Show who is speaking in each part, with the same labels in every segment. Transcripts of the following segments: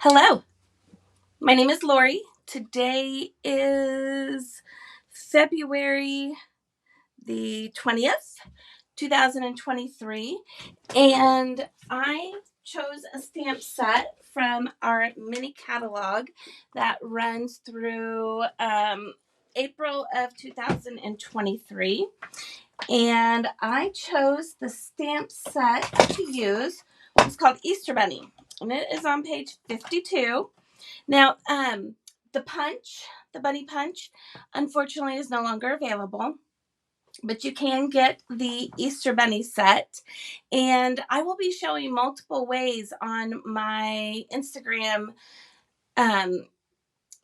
Speaker 1: Hello, my name is Lori. Today is February the 20th, 2023, and I chose a stamp set from our mini catalog that runs through April of 2023, and I chose the stamp set to use. It's called Easter Bunny, and it is on page 52. Now, the bunny punch, unfortunately is no longer available, but you can get the Easter Bunny set, and I will be showing multiple ways on my Instagram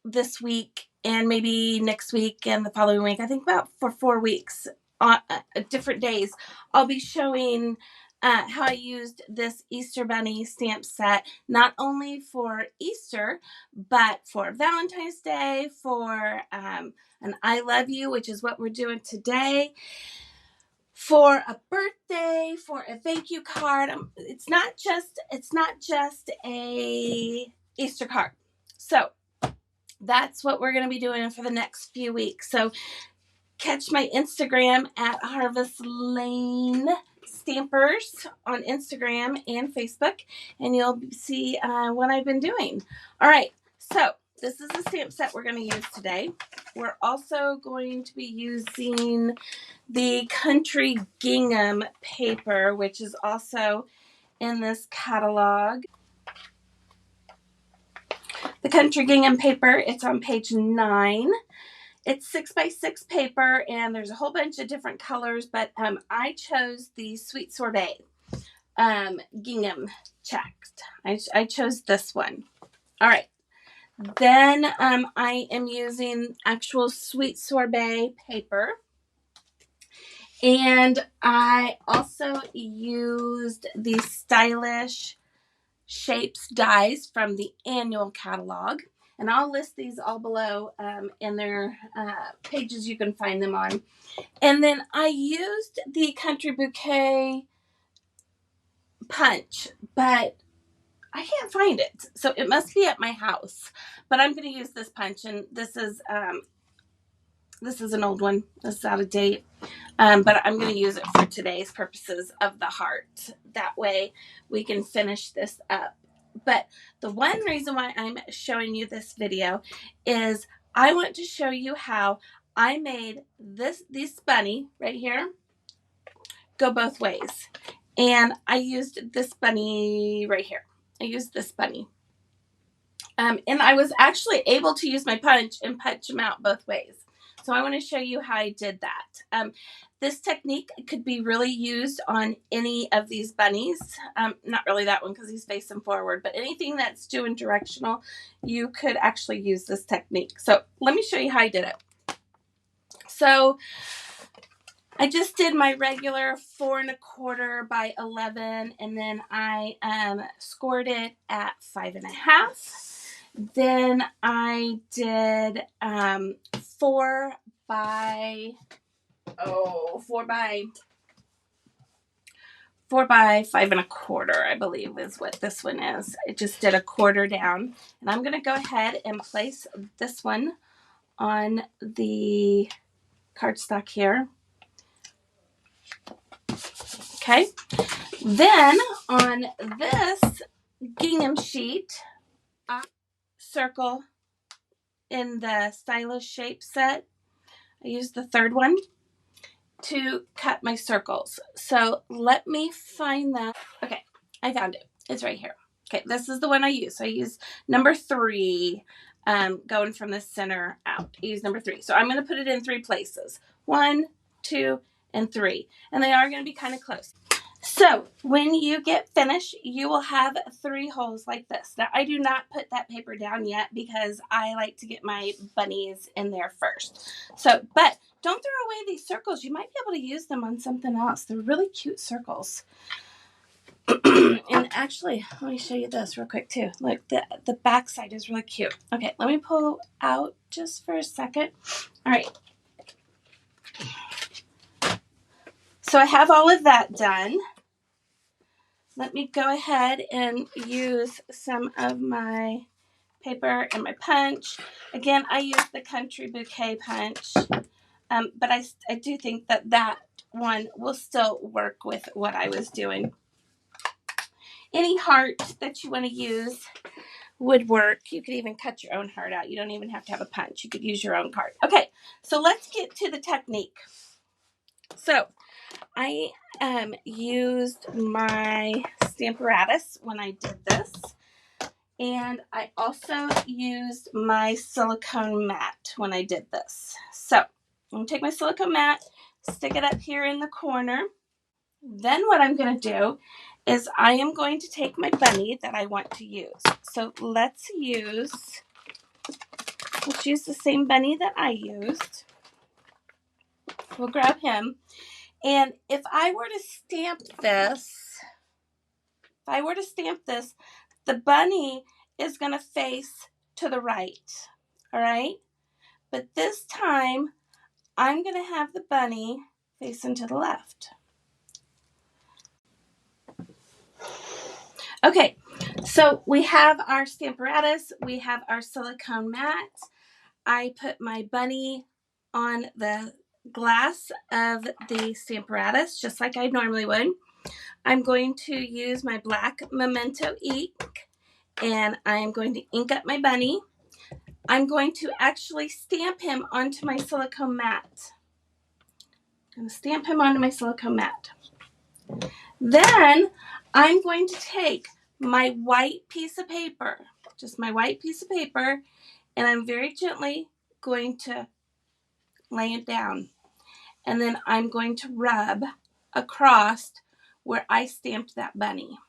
Speaker 1: this week and maybe next week and the following week. I think about for 4 weeks on different days, I'll be showing how I used this Easter Bunny stamp set, not only for Easter, but for Valentine's Day, for an I love you, which is what we're doing today, for a birthday, for a thank you card. It's not just a Easter card. So that's what we're going to be doing for the next few weeks. So catch my Instagram at Harvest Lane Stampers on Instagram and Facebook, and you'll see what I've been doing. All right, so this is the stamp set we're going to use today. We're also going to be using the Country Gingham paper, which is also in this catalog. The Country Gingham paper, it's on page 9. It's 6x6 paper, and there's a whole bunch of different colors, but I chose the Sweet Sorbet gingham checked. I chose this one. All right. Then I am using actual Sweet Sorbet paper. And I also used the Stylish Shapes dies from the annual catalog. And I'll list these all below in their pages you can find them on. And then I used the Country Bouquet punch, but I can't find it. So it must be at my house. But I'm going to use this punch, and this is an old one. This is out of date. But I'm going to use it for today's purposes of the heart. That way we can finish this up. But the one reason why I'm showing you this video is I want to show you how I made this bunny right here go both ways. And I used this bunny right here. I used this bunny. And I was actually able to use my punch and punch them out both ways. So I want to show you how I did that. This technique could be really used on any of these bunnies. Not really that one because he's facing forward, but anything that's doing directional, you could actually use this technique. So let me show you how I did it. So I just did my regular 4 1/4 by 11, and then I scored it at 5 1/2. Then I did 4 by 5 1/4, I believe is what this one is. It just did a quarter down. And I'm going to go ahead and place this one on the cardstock here. Okay. Then on this gingham sheet, I circle in the Stylish Shape set. I used the third one to cut my circles. So let me find that. Okay, I found it. It's right here. Okay, this is the one I use. So I use number 3, going from the center out. I use number 3. So I'm going to put it in 3 places. 1, 2, and 3. And they are going to be kind of close. So when you get finished, you will have 3 holes like this. Now, I do not put that paper down yet because I like to get my bunnies in there first. So, but don't throw away these circles. You might be able to use them on something else. They're really cute circles. And actually, let me show you this real quick too. Look, the back side is really cute. Okay, let me pull out just for a second. All right. So I have all of that done. let me go ahead and use some of my paper and my punch. Again, I use the Country Bouquet punch, but I do think that that one will still work with what I was doing. Any heart that you want to use would work. You could even cut your own heart out. You don't even have to have a punch. You could use your own card. Okay, so let's get to the technique. So I used my Stamparatus when I did this. And I also used my silicone mat when I did this. So I'm going to take my silicone mat, stick it up here in the corner. Then what I'm going to do is I am going to take my bunny that I want to use. So let's use the same bunny that I used. We'll grab him. And if I were to stamp this, the bunny is going to face to the right. All right? But this time, I'm going to have the bunny facing to the left. Okay, so we have our Stamparatus, we have our silicone mat. I put my bunny on the glass of the Stamparatus, just like I normally would. I'm going to use my black Memento ink, and I'm going to ink up my bunny. I'm going to actually stamp him onto my silicone mat. I'm going to stamp him onto my silicone mat. Then I'm going to take my white piece of paper, just my white piece of paper, and I'm very gently going to lay it down. And then I'm going to rub across where I stamped that bunny.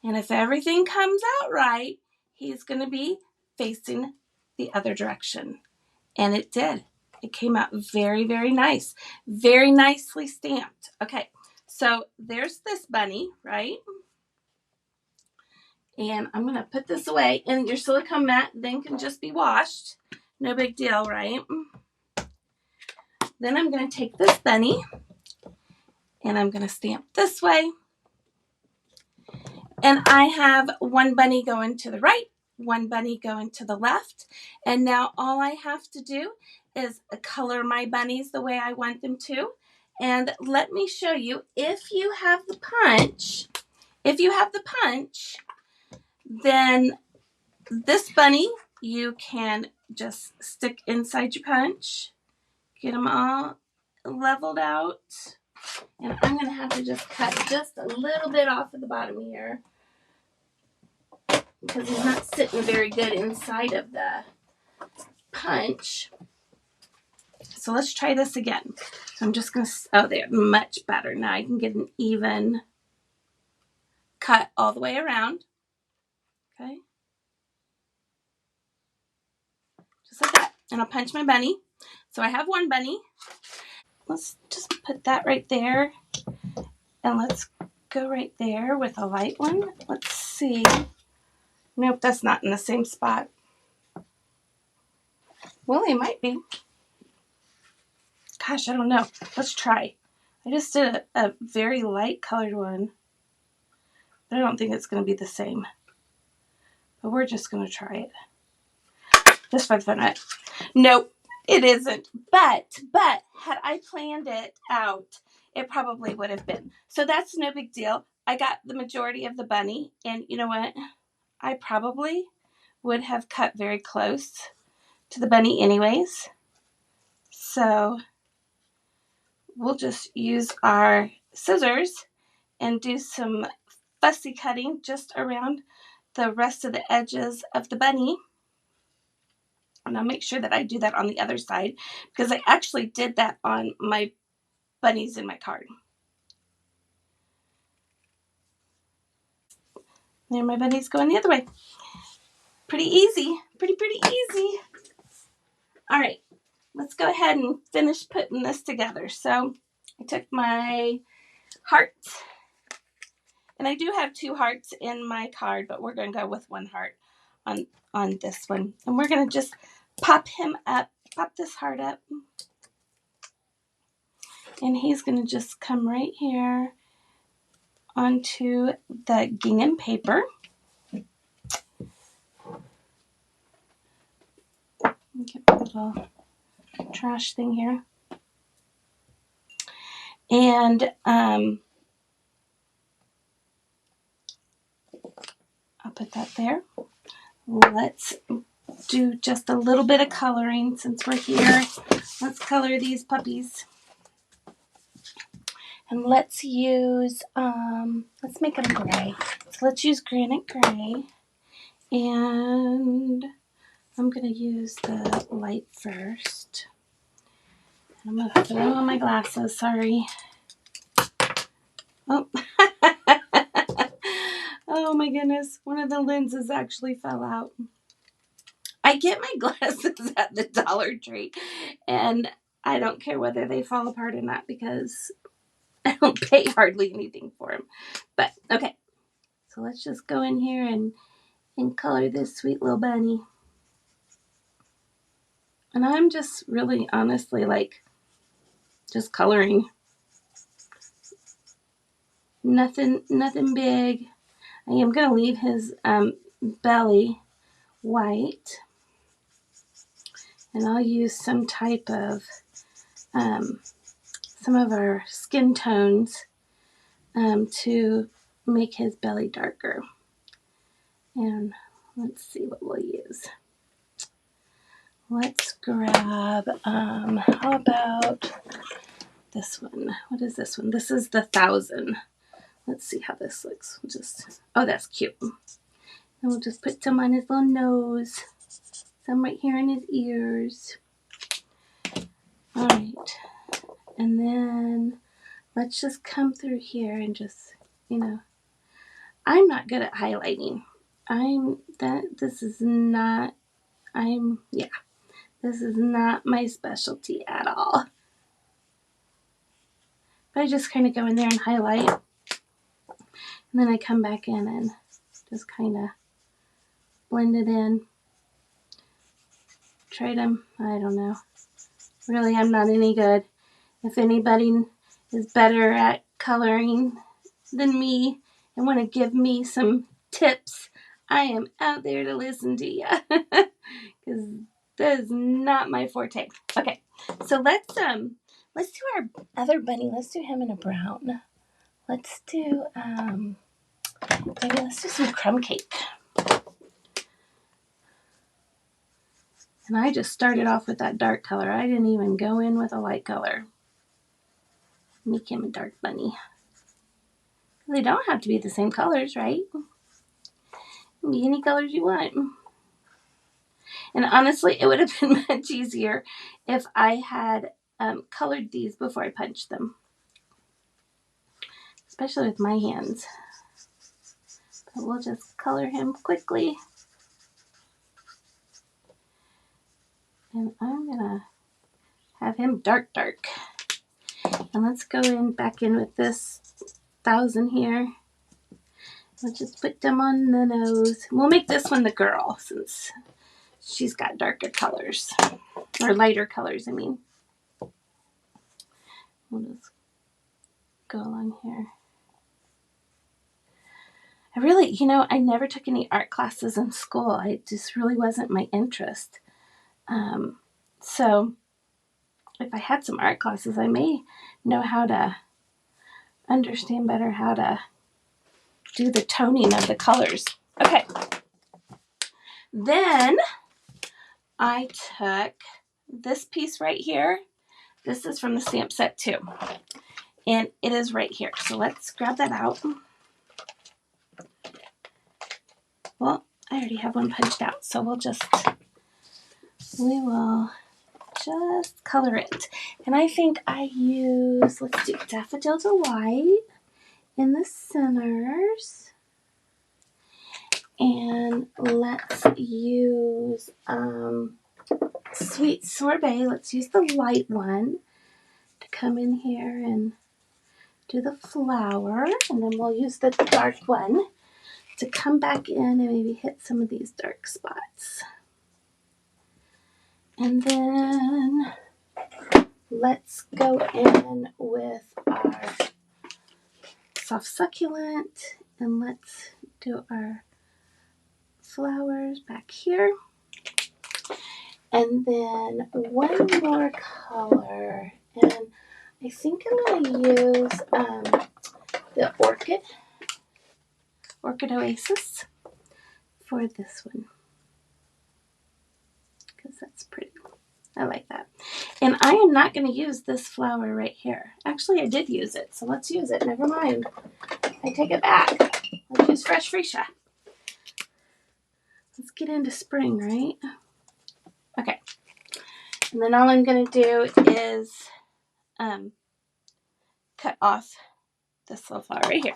Speaker 1: And if everything comes out right, he's going to be facing the other direction. And it did. It came out very, very nice. Very nicely stamped. Okay, so there's this bunny, right? And I'm going to put this away. And your silicone mat then can just be washed. No big deal, right? Then I'm going to take this bunny and I'm going to stamp this way. And I have one bunny going to the right, one bunny going to the left. And now all I have to do is color my bunnies the way I want them to. And let me show you, if you have the punch, then this bunny you can just stick inside your punch, get them all leveled out. And I'm going to have to just cut just a little bit off of the bottom here, because he's not sitting very good inside of the punch. So let's try this again. So I'm just going to, oh, there, much better. Now I can get an even cut all the way around. Okay. Just like that. And I'll punch my bunny. So I have one bunny. Let's just put that right there. And let's go right there with a light one. Let's see. Nope, that's not in the same spot. Well, it might be. Gosh, I don't know. Let's try. I just did a very light colored one. But I don't think it's going to be the same. But we're just going to try it. Just for the fun of it. Nope, it isn't. But had I planned it out, it probably would have been. So that's no big deal. I got the majority of the bunny. And you know what? I probably would have cut very close to the bunny anyways. So we'll just use our scissors and do some fussy cutting just around the rest of the edges of the bunny. And I'll make sure that I do that on the other side, because I actually did that on my bunnies in my card. There, my bunnies going the other way. Pretty easy. Pretty easy. All right, let's go ahead and finish putting this together. So I took my heart, and I do have two hearts in my card, but we're going to go with one heart on this one. And we're going to just pop him up, pop this heart up. And he's going to just come right here onto the gingham paper. Get a little trash thing here. And I'll put that there. Let's do just a little bit of coloring since we're here. Let's color these puppies. And let's use, let's make them gray. So let's use granite gray. And I'm going to use the light first. I'm going to throw on my glasses, sorry. Oh. Oh my goodness, one of the lenses actually fell out. I get my glasses at the Dollar Tree, and I don't care whether they fall apart or not because I don't pay hardly anything for them. But, okay, so let's just go in here and color this sweet little bunny. And I'm just really honestly like just coloring. Nothing big. I am going to leave his belly white. And I'll use some type of, some of our skin tones to make his belly darker. And let's see what we'll use. Let's grab, how about this one? What is this one? This is the 1000. Let's see how this looks. We'll just, oh, that's cute. And we'll just put some on his little nose, some right here in his ears. All right. And then let's just come through here and just, you know, I'm not good at highlighting. This is not my specialty at all. But I just kind of go in there and highlight. And then I come back in and just kind of blend it in. Try them, I don't know. Really, I'm not any good. If anybody is better at coloring than me and want to give me some tips, I am out there to listen to you. Because that is not my forte. Okay, so let's do our other bunny. Let's do him in a brown. Let's do maybe let's do some crumb cake. And I just started off with that dark color. I didn't even go in with a light color. Make him a dark bunny. They don't have to be the same colors, right? Be any colors you want. And honestly, it would have been much easier if I had colored these before I punched them. Especially with my hands. But we'll just color him quickly. And I'm going to have him dark. And let's go back in with this 1000 here. We'll just put them on the nose. We'll make this one the girl since she's got darker colors. Or lighter colors, I mean. We'll just go along here. I really, I never took any art classes in school. It just really wasn't my interest. So if I had some art classes, I may know how to understand better how to do the toning of the colors. Okay. Then I took this piece right here. This is from the stamp set too. And it is right here. So let's grab that out. Well, I already have one punched out. So we will just color it. And I think I use, let's do Daffodil Delight in the centers. And let's use Sweet Sorbet. Let's use the light one to come in here and do the flower. And then we'll use the dark one to come back in and maybe hit some of these dark spots. And then let's go in with our soft succulent, and let's do our flowers back here. And then one more color, and I think I'm going to use the Orchid Oasis for this one, because that's pretty. I like that. And I am not going to use this flower right here. Actually, I did use it, so let's use it. Never mind. I take it back. Let's use Fresh Freesia. Let's get into spring, right? Okay. And then all I'm going to do is cut off this little flower right here.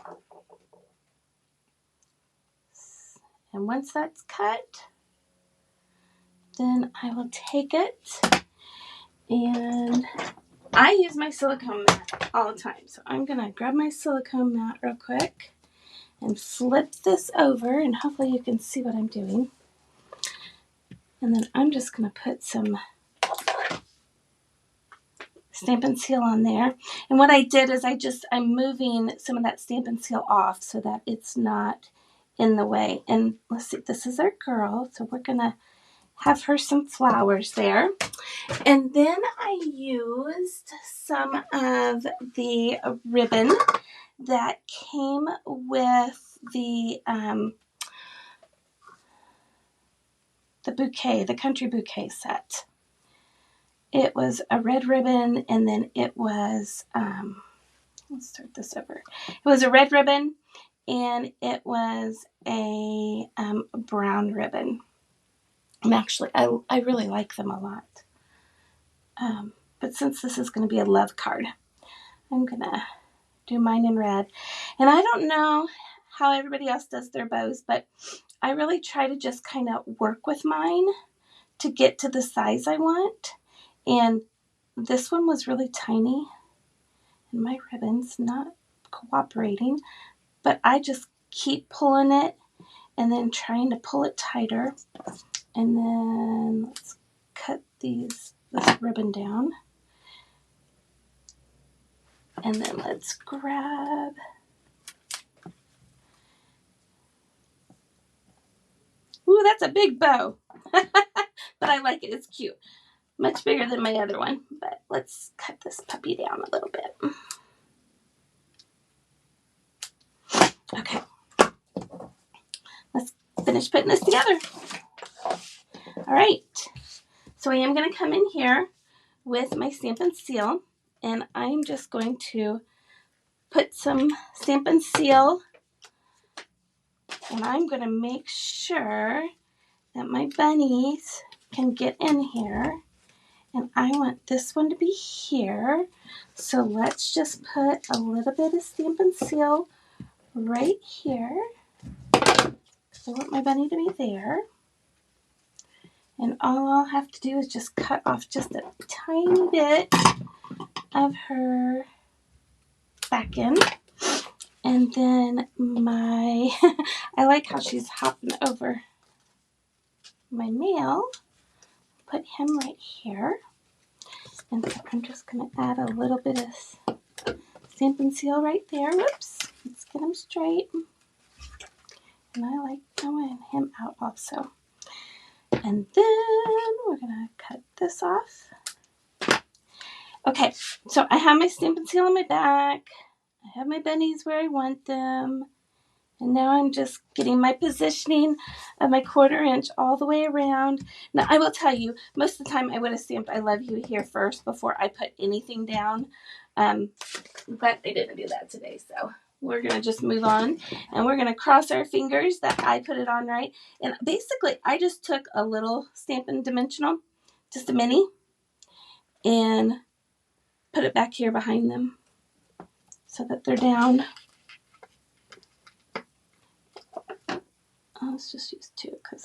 Speaker 1: And once that's cut, then I will take it, and I use my silicone mat all the time. So I'm going to grab my silicone mat real quick and flip this over, and hopefully you can see what I'm doing. And then I'm just going to put some Stampin Seal on there. And what I did is I'm moving some of that Stampin Seal off so that it's not in the way. And let's see, this is our girl, so we're going to have her some flowers there. And then I used some of the ribbon that came with the bouquet, the country bouquet set. It was a red ribbon, and then it was, let's start this over. It was a red ribbon, and it was a brown ribbon. And actually, I really like them a lot. But since this is going to be a love card, I'm going to do mine in red. And I don't know how everybody else does their bows, but I really try to just kind of work with mine to get to the size I want. And this one was really tiny, and my ribbon's not cooperating, but I just keep pulling it and then trying to pull it tighter. And then let's cut this ribbon down. And then let's grab ooh, that's a big bow. But I like it. It's cute. Much bigger than my other one. But let's cut this puppy down a little bit. Okay. Let's finish putting this together. All right. So I am going to come in here with my Stampin Seal, and I'm just going to put some Stampin Seal, and I'm going to make sure that my bunnies can get in here. And I want this one to be here. So let's just put a little bit of Stampin Seal right here. I want my bunny to be there. And all I'll have to do is just cut off just a tiny bit of her back end. And then I like how she's hopping over my nail. Put him right here. And so I'm just going to add a little bit of Stampin Seal right there. Whoops. Let's get him straight. And I like throwing him out also. And then we're going to cut this off. Okay, so I have my Stampin Seal on my back. I have my bunnies where I want them. And now I'm just getting my positioning of my 1/4 inch all the way around. Now, I will tell you, most of the time I would have stamped I love you here first before I put anything down. But I didn't do that today, so we're going to just move on. And we're going to cross our fingers that I put it on right. And basically, I just took a little Stampin Dimensional, just a mini, and put it back here behind them so that they're down. Let's just use 2 because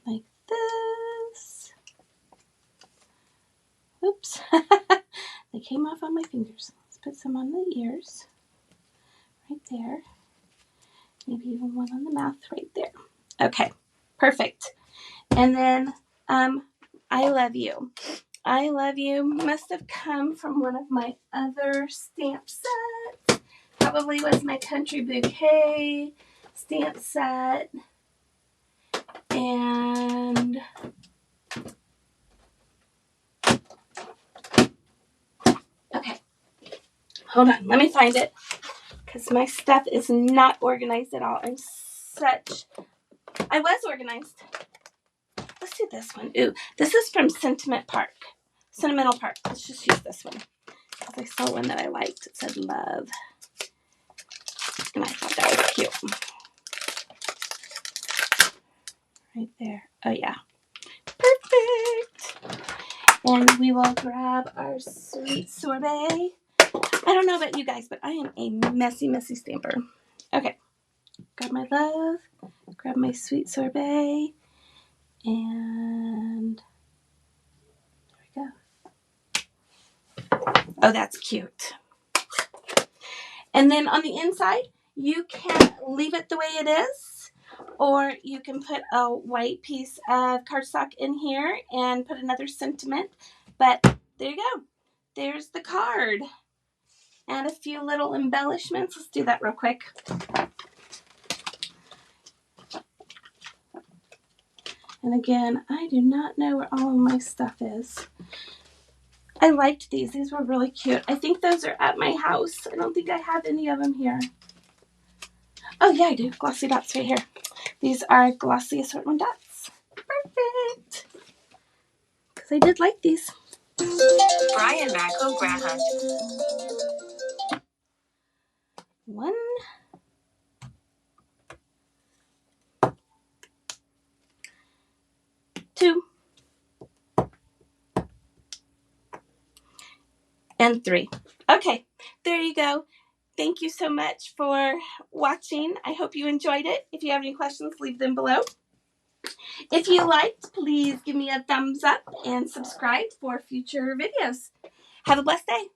Speaker 1: like this. Oops. They came off on my fingers. Let's put some on the ears right there. Maybe even one on the mouth right there. Okay, perfect. And then I love you. I love you. Must have come from one of my other stamp sets. Probably was my Country Bouquet stamp set. And okay, hold on. Let me find it because my stuff is not organized at all. I was organized. Let's do this one. Ooh, this is from Sentimental Park. Let's just use this one because I saw one that I liked. It said love. And I thought that was cute. Right there. Oh, yeah. Perfect. And we will grab our sweet sorbet. I don't know about you guys, but I am a messy, messy stamper. Okay. Grab my love. Grab my sweet sorbet. And there we go. Oh, that's cute. And then on the inside, you can leave it the way it is, or you can put a white piece of cardstock in here and put another sentiment. But there you go. There's the card. Add a few little embellishments. Let's do that real quick. And again, I do not know where all of my stuff is. I liked these. These were really cute. I think those are at my house. I don't think I have any of them here. Oh, yeah, I do. Glossy dots right here. These are glossy assortment dots. Perfect. Because I did like these.
Speaker 2: Brian Macco Graham.
Speaker 1: 1, 2, and 3. Okay, there you go. Thank you so much for watching. I hope you enjoyed it. If you have any questions, leave them below. If you liked, please give me a thumbs up and subscribe for future videos. Have a blessed day.